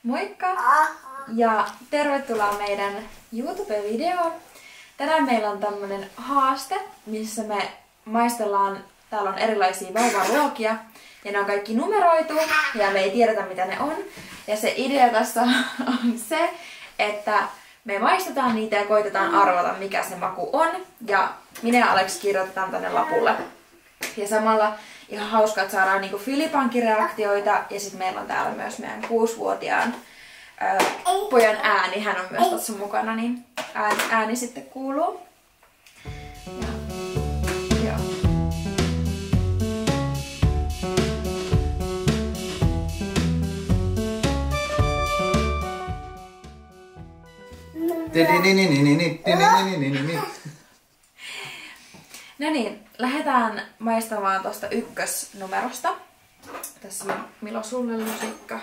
Moikka! Ja tervetuloa meidän YouTube-videoon. Tänään meillä on tämmönen haaste, missä me maistellaan, täällä on erilaisia vauvaruokia ja ne on kaikki numeroitu ja me ei tiedetä mitä ne on. Ja se idea tässä on se, että me maistetaan niitä ja koitetaan arvata mikä se maku on. Ja minä ja Alex kirjoitetaan tänne lapulle. Ja samalla ihan hauskaa, että saadaan niinku Filipankin reaktioita ja sitten meillä on täällä myös meidän 6-vuotiaan pojan ääni, hän on myös tässä mukana, niin ääni sitten kuuluu. Ja, joo. No niin, lähdetään maistamaan tuosta ykkösnumerosta. Tässä on Milo sulle lusikka.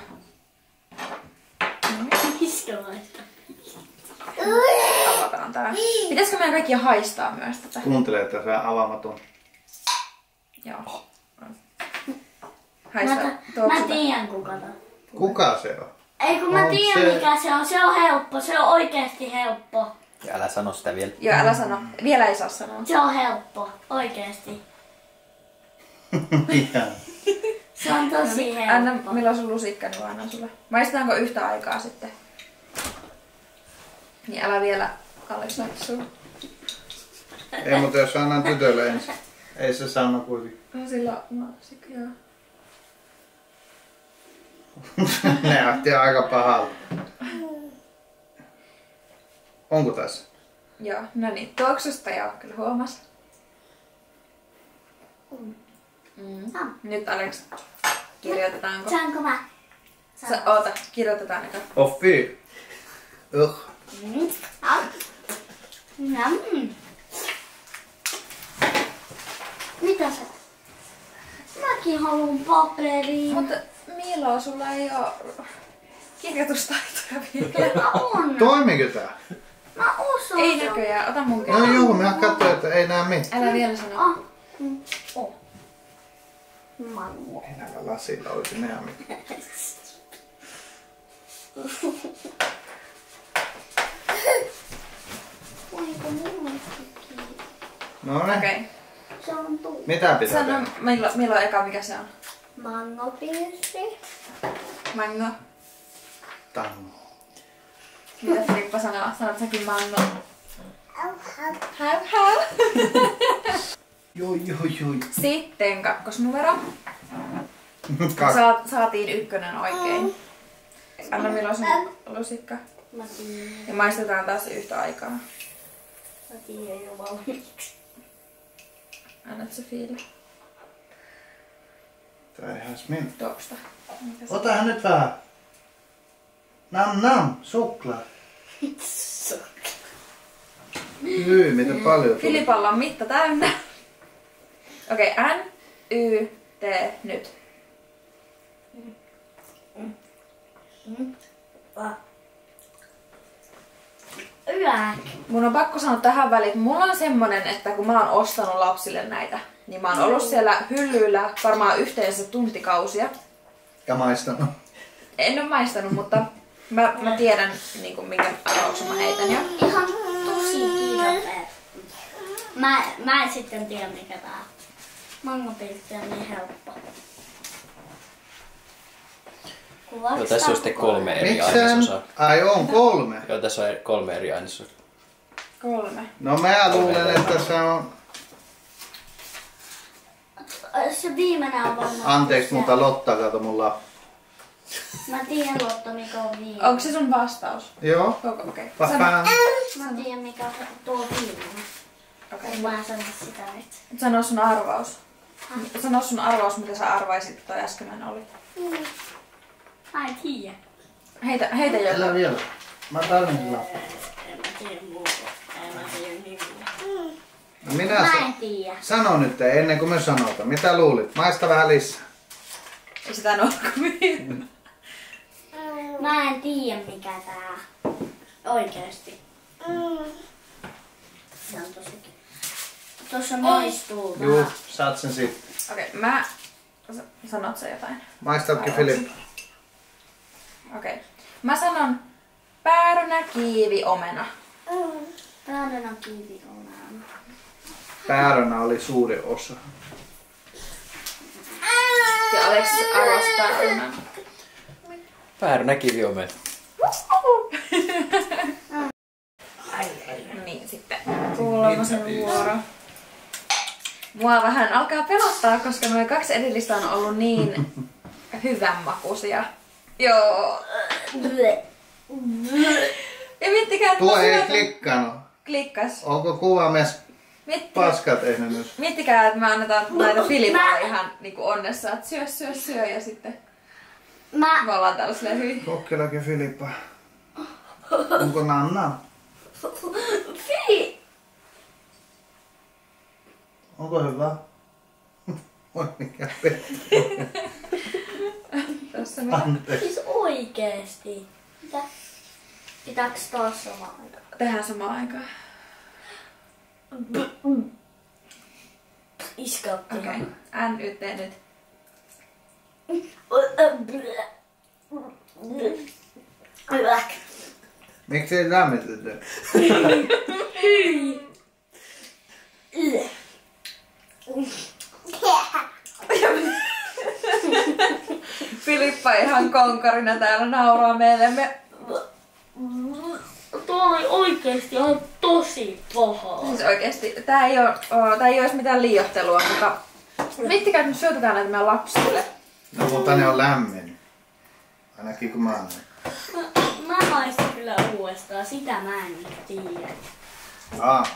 Avataan tää. Pitäisikö meidän kaikkia haistaa myös tätä? Kuuntele, että se on avaamaton. Joo. Haista. Mä tiedän kuka tää. Kuka se on? Ei kun mä tiedän mikä se on. Se on helppo. Se on oikeesti helppo. Ja älä sano sitä vielä. Joo, älä sano. Vielä ei saa sanoa. Se on helppo. Oikeesti. Se on tosi helppo. Anna Milo sun lusikka, niin annan sulle. Maistetaanko yhtä aikaa sitten? Niin älä vielä Alex laita sulle. Ei, mutta jos annan tytölle ensin. Ei se sano kuitenkin. No sillä lusikka, joo. Ne nähti aika pahalta. Onko tässä? Joo, no niin. Tuoksusta joo, kyllä huomas. Nyt Alex, kirjoitetaanko? Saanko mä? Oota, kirjoitetaan eka. Offi. Mitä sä? Mäkin haluun paperiin. Mutta Milo, sulla ei oo kirjoitustaitoja vielä. Mä on. Toimiiko tää? Mä osaan. Ei näköjään, ota mun No joo, mä katsoin, että ei näe mitään. Älä vielä sano. Mango. Ei näillä lasilla olisi näe mitään. Voiko mulla? No niin. Okei. Se on tuu. Mitä pitää Sano tehdä? Milo eka, mikä se on? Mangopirssi. Mango. Tango. Mitä Filippa sanoo? Sanot säkin mango. Häu. Joo. Sitten kakkosnumero. Saatiin ykkönen oikein. Anna Milo sun lusikka. Mä tiedän. Ja maistetaan taas yhtä aikaa. Mä tiedän jo valmiiksi. Annat se fiili. Tää ei häs minä. Tuoksta. Otahan nyt vähän. Nam, suklaa. Hyi, mitä paljon tuli. Filipalla on mitta täynnä. Okei, N, Y, T, nyt. Mun on pakko sanoa tähän väliin, että mulla on semmonen, että kun mä oon ostanut lapsille näitä, niin mä oon ollut siellä hyllyillä varmaan yhteensä tuntikausia. Ja maistanut. En oo maistanut, mutta mä tiedän niin kuin, minkä arvauksen mä heitän jo. Ihan tosi kirpeä. Mä en sitten tiedä mikä tää on. Mangopirssi on niin helppo. Joo, tässä on sitten 3 eri Miksään? ainesosaa. Ai on 3. Joo, tässä on 3 eri ainesosaa. 3. No mä luulen, että se on... Se viimeinen on varmaan. Anteeksi, mutta Lotta kato mulla. Mä tiedän Lotta mikä on viimeinen. Onko se sun vastaus? Joo. Okei. Vähän. Mä tiedän mikä on tuo viimeinen. Okei. Mä en sano sitä nyt. Sano sun arvaus. Sano sun arvaus, mitä sä arvaisit, että toi äskeinen oli. Mä en tiedä. Heitä jo. Älä vielä. Mä tarvitsen lappu. En mä tiedä muuta. En mä tiedä nimiä. No minä Mä en tiedä. sano nyt ennen kuin me sanotaan. Mitä luulit? Maista vähän lisää. Ei sitä nokkumia. Mä en tiedä mikä tää oikeesti. Se on tosikin. Tuossa maistuu Juu, vähän. saat sen sitten. Okei, sanot sä jotain? Maistatko Filippa? Okei. Mä sanon päärynä, kiivi, omena. Päärynä, kiivi, omena. Päärynä oli suuri osa. Ja Aleksis arvasi päärynän. Päärynä, kivi, omena. Niin sitten kolmosen vuoro. Mua vähän alkaa pelottaa, koska nuo 2 edellistä on ollut niin hyvänmakuisia. Joo. Ja miettikää, että Tuo ei klikkanut. klikkas. Onko kuvamies paskat ehden? Miettikää, että me annetaan näitä Filipalle ihan niinku onnessa, että syö ja sitten me ollaan täällä silleen hyi. Kokkelake Filippa. Onko Nanna? Onko hyvä? Oi mikä petto. Tässä me Anteeksi. Siis oikeesti. Mitä? Pitääks taas samaan aikaan? tehdään samaan aikaan. Iskautti. Okei. NYT nyt. Miksi ei lämmitetty? Filippa ihan konkarina täällä nauraa meille. Tuo oli oikeesti ihan tosi pahaa. Siis oikeesti, tää ei oo edes mitään liioittelua, mutta miettikää, että me syötetään näitä meidän lapsille. No mutta ne on lämmin. Ainakin kun mä annan. Mä haistan kyllä uudestaan, sitä mä en tiedä.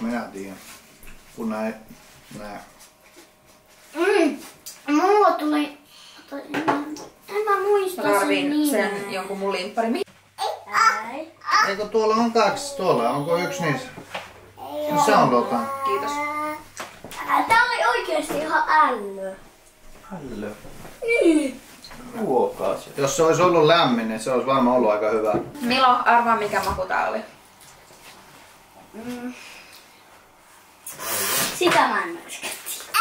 Minä tiedän. Kun nää. Mulla tuli... En mä muista Mä sen tarviin nimeä. sen jonkun mun limppari. Ei. Eikö tuolla on 2? Tuolla onko yksi niissä? No se on Kiitos. Tää oli oikeesti ihan ällö. Hallö. Niin. Ruokaa se. Jos se olisi ollut lämmin, niin se olisi varmaan ollut aika hyvä. Milo, arvaa mikä maku tää oli. Sitä mä en myöskään tiedä.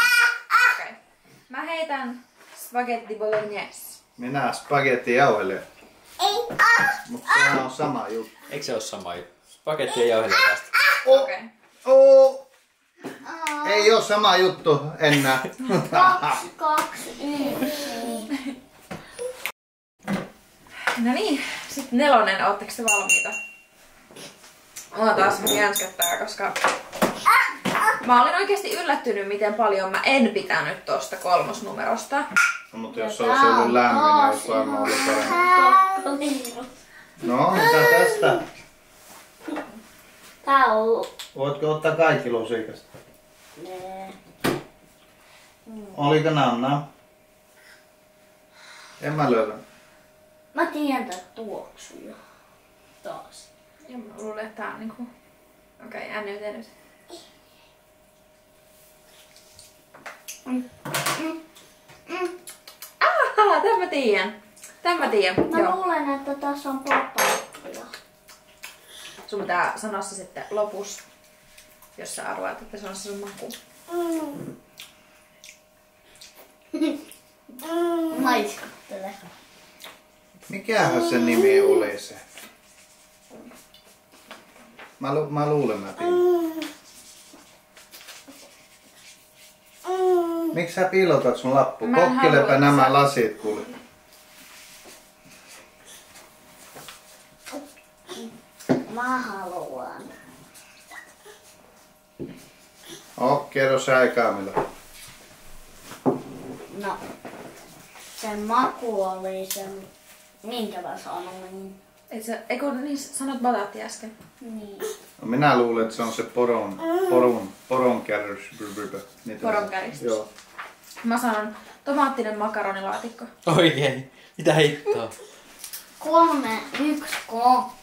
Okei. Mä heitän spaghetti bolognese. Minä spagetti jauhelle. Mutta sehän on sama juttu. Eikö se ole sama juttu? Spagetti ja jauhelle tästä. Okei. Ei oo sama juttu enää. 2, 1. No niin, sitten 4. Ootteko te valmiita? Mua taas vähän jänskättää, koska mä olin oikeesti yllättynyt, miten paljon mä en pitänyt tosta 3. numerosta. No, mutta jos se olisi ollut lämmin, niin olisi varmaan ollut parempi. No, mitä tästä? Tää on... Voitko ottaa kaikki lusikasta? Nee. Oliko Nanna? En mä löydä. Mä tiedän tää tuoksuja. Taas. Ja mä luulen, että tää on niinku... Okei, NYT nyt. Tän mä tiedän. Mä Joo. luulen, että tässä on paprikkoja. Sun pitää sanoa se sitten lopussa, jos sä arvaat, että se on se sun maku. Maiskattele. Mikähän se nimi oli se? Mä luulen mä tiedän. Miksi sä piilotat sun lappu? Mä en Kokkilepä halua, nämä että lasit kuule. Mä haluan. Kerro sä Kamilla. No. Sen maku oli sen... Minkä mä sanoin? Eikö niin sanot bataatti äsken? Niin. No minä luulen, että se on se poronkärrys. Poronkäristys. Joo. Mä sanon tomaattinen makaronilaatikko. Oikein. Mitä hittoa? 3, 1, 2.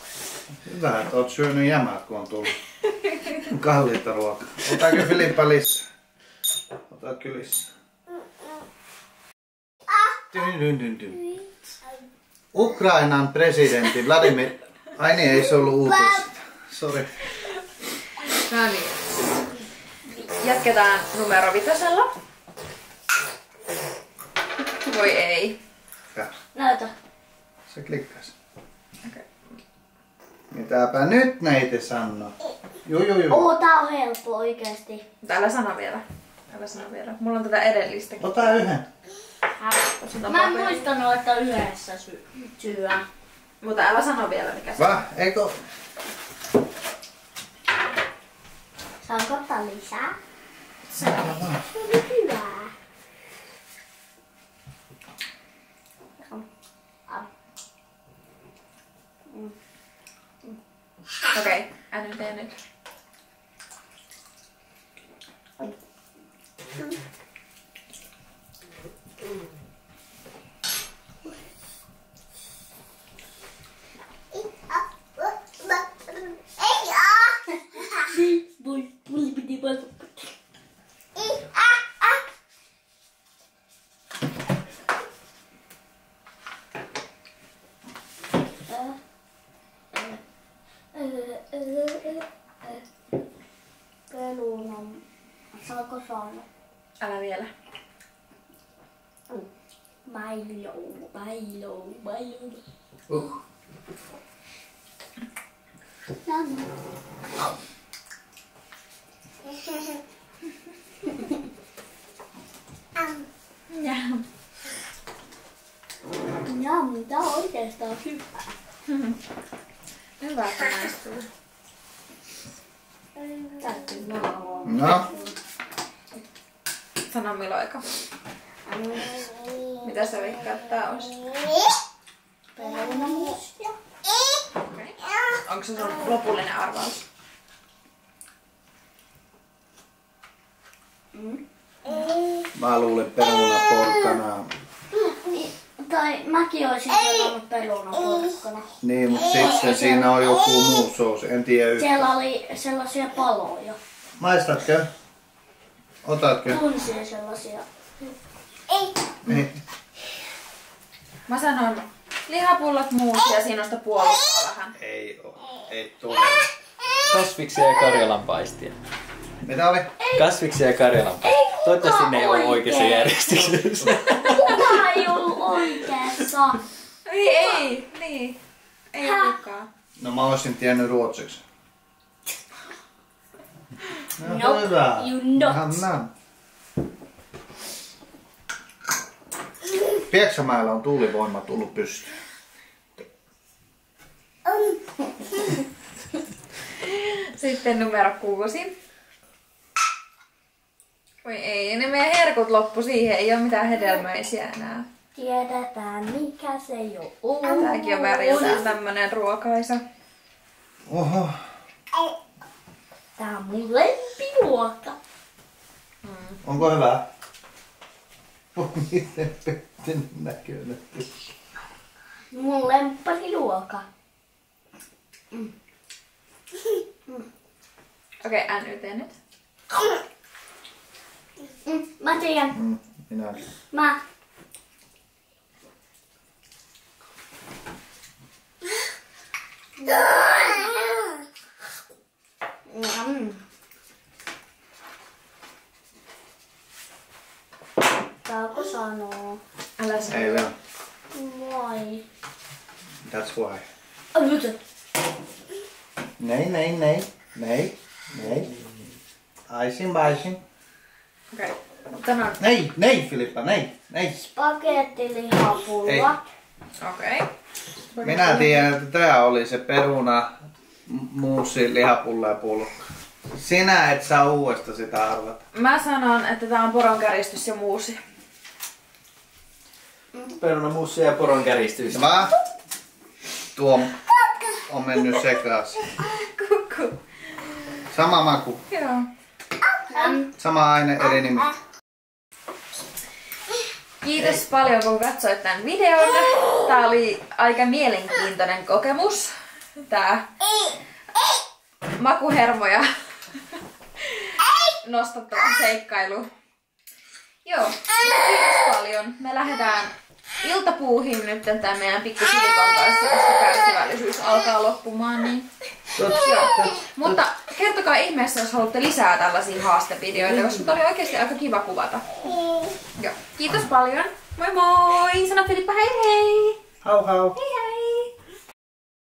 Hyvä, että oot syönyt jämät, kun on tullut kalliita ruokaa. Otaako Filippa lisää? Ota kylissä. Ukrainan presidentti Vladimir... Ai niin, ei se ollut uutis. Sori. No niin. Jatketaan numero 5. Voi ei. Ja, Näytä. se klikkas. Okay. Mitäpä nyt neiti sanoo? Juu. Tää on helppo oikeesti. Älä sano vielä. Älä sano vielä. Mulla on tätä edellistäkin. Ota yhden. Mä en muistanut, että yhdessä syö. Mutta älä sano vielä mikä se on. Eikö? Saanko ottaa lisää? Sano vaan. Hyvää. Okei, Anny tee nyt. Pelunan. Saako saada? Älä vielä. Bailo. Jam, tää on oikeastaan hyvä. Hyvä, että maistuu. Täytyy No. Sano Miloika. Mitä sä veikkaat tää olisi? perunamustia. Okei. Onko se sun lopullinen arvaus? Mä luulen perunaporkkanaa. Tai mäkin olisin sanonut perunaporkkana. Niin, mutta sitten siinä on joku muu soosi. En tiedä yhtään. Siellä oli sellaisia paloja. Maistatko? Otatko? Tunsia sellaisia. Ei. Mä sanon lihapullot, muusi ja siinä on sitä puolukkaa vähän. Ei oo. Ei todella. Kasviksia ja karjalanpaistia. Mitä oli? Kasviksia ja karjalanpaistia. Toivottavasti ne ei ole oikeassa järjestyksessä. Kuka ei ollut oikeassa? Ei, niin. Ei ollutkaan. No mä olisin tiennyt ruotsiksi. No, Nope, hyvä. you not. Anna. Pieksämäellä on tuulivoima tullut pystyyn. Sitten numero 6. Oi ei, ne meidän herkut loppu siihen, ei oo mitään hedelmäisiä enää. Tiedetään mikä se jo on. Tääkin on väriltään tämmönen ruokaisa. Oho. Tää on mun lempiluokka. Onko hyvä? Oh, miten pettynyt näköinen. Mun lemppariluokka. Okei, Anny tee nyt. Mä tiedän. Minä. Mä. Saako sanoo? Älä sano. Ei vielä. Vai? That's why. Nyt. Nej. Aisin baisin. Okei. Sanon. Nej Filippa, nej. Spagettilihapulla. Okei. Minä tiedän, että tää oli se peruna, muussi, lihapulla ja pullukka. Sinä et saa uudesta sitä arvata. Mä sanon, että tää on poronkäristys ja muusi. Perunamussia ja poronkäristys. Vaan tuo on mennyt sekaisin. Kukku. Sama maku, Joo. sama aine, eri nimi. Kiitos paljon kun katsoit tämän videon. Tää oli aika mielenkiintoinen kokemus. Tää makuhermoja nostattava seikkailu. Joo, kiitos paljon. Me lähdetään iltapuuhiin nyt tämän meidän pikku Filipon kanssa, koska kärsivällisyys alkaa loppumaan. Niin. Joo. Mutta kertokaa ihmeessä, jos haluatte lisää tällaisia haastevideoita, koska tämä oli oikeasti aika kiva kuvata. Joo. Kiitos paljon. Moi moi! Sano Filippa hei hei! Hau hau. Hei hei!